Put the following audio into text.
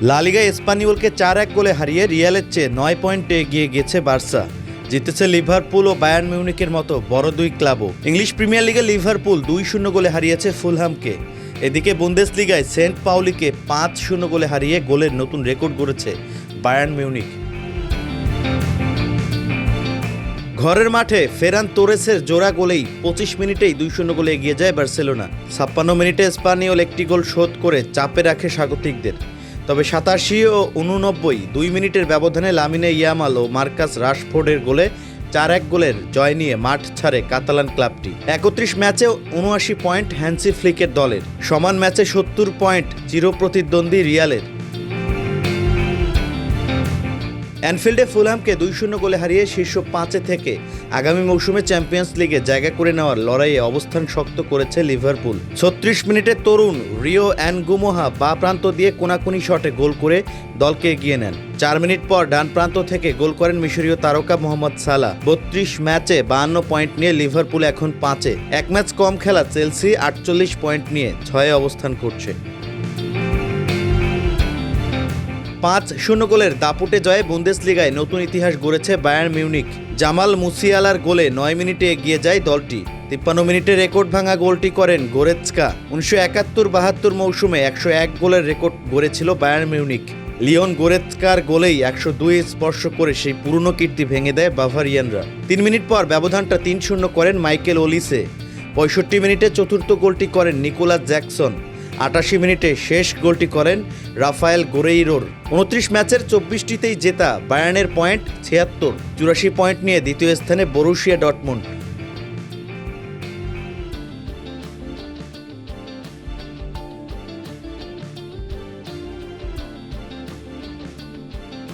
লা লিগায় এসপানিওলকে 4-1 গোলে হারিয়ে রিয়ালের চেয়ে 9 পয়েন্টে এগিয়ে গেছে বার্সা। জিতেছে লিভারপুল ও বায়ার্ন মিউনিখের মতো বড় দুই ক্লাবও। ইংলিশ প্রিমিয়ার লিগে লিভারপুল 2-0 গোলে হারিয়েছে ফুলহামকে। এদিকে বুন্দেসলিগায় সেন্ট পাউলিকে 5-0 গোলে হারিয়ে গোলের নতুন রেকর্ড গড়েছে বায়ার্ন মিউনিখ। ঘরের মাঠে ফেরান তোরেসের জোড়া গোলেই 25 মিনিটেই 2-0 গোলে এগিয়ে যায় বার্সেলোনা। 56 মিনিটে এসপানিওল একটি গোল শোধ করে চাপে রাখে স্বাগতিকদের। তবে 87 ও 89 2 মিনিটের ব্যবধানে লামিনে ইয়ামাল ও মার্কাস রাশফোর্ডের গোলে 4-1 গোলের জয় নিয়ে মাঠ ছাড়ে কাতালান ক্লাবটি। 31 ম্যাচে 79 পয়েন্ট হ্যান্সি ফ্লিকের দলের, সমান ম্যাচে 70 পয়েন্ট চিরপ্রতিদ্বন্দ্বী রিয়ালের। অ্যানফিল্ডে ফুলহামকে 2-0 গোলে হারিয়ে শীর্ষ 5-এ থেকে আগামী মৌসুমে চ্যাম্পিয়ন্স লিগে জায়গা করে নেওয়ার লড়াইয়ে অবস্থান শক্ত করেছে লিভারপুল। 36 মিনিটে তরুণ রিও অ্যানগুমোহা বাঁ প্রান্ত দিয়ে কোনাকুনি শটে গোল করে দলকে এগিয়ে নেন। 4 মিনিট পর ডান প্রান্ত থেকে গোল করেন মিশরীয় তারকা মোহাম্মদ সালাহ। 32 ম্যাচে 52 পয়েন্ট নিয়ে লিভারপুল এখন 5-এ। এক ম্যাচ কম খেলা চেলসি 48 পয়েন্ট নিয়ে 6-এ অবস্থান করছে। 5-0 গোলের দাপুটে জয়ে বুন্দেসলিগায় নতুন ইতিহাস গড়েছে বায়ার্ন মিউনিখ। জামাল মুসিয়ালার গোলে 9 মিনিটে এগিয়ে যায় দলটি। 53 মিনিটে রেকর্ড ভাঙা গোলটি করেন গোরেৎস্কা। 1971-72 মৌসুমে 101 গোলের রেকর্ড গড়েছিল বায়ার্ন মিউনিখ। লিওন গোরেৎস্কার গোলেই 102 স্পর্শ করে সেই পুরনো কীর্তি ভেঙে দেয় বাভারিয়ানরা। 3 মিনিট পর ব্যবধানটা 3-0 করেন মাইকেল ওলিসে। 65 মিনিটে চতুর্থ গোলটি করেন নিকোলাস জ্যাকসন। 88 মিনিটে শেষ গোলটি করেন রাফায়েল গোরেইরোর। 29 ম্যাচের 24টিতেই জেতা বায়ার্নের পয়েন্ট 76। 84 পয়েন্ট নিয়ে দ্বিতীয় স্থানে বরুসিয়া ডর্টমুন্ড।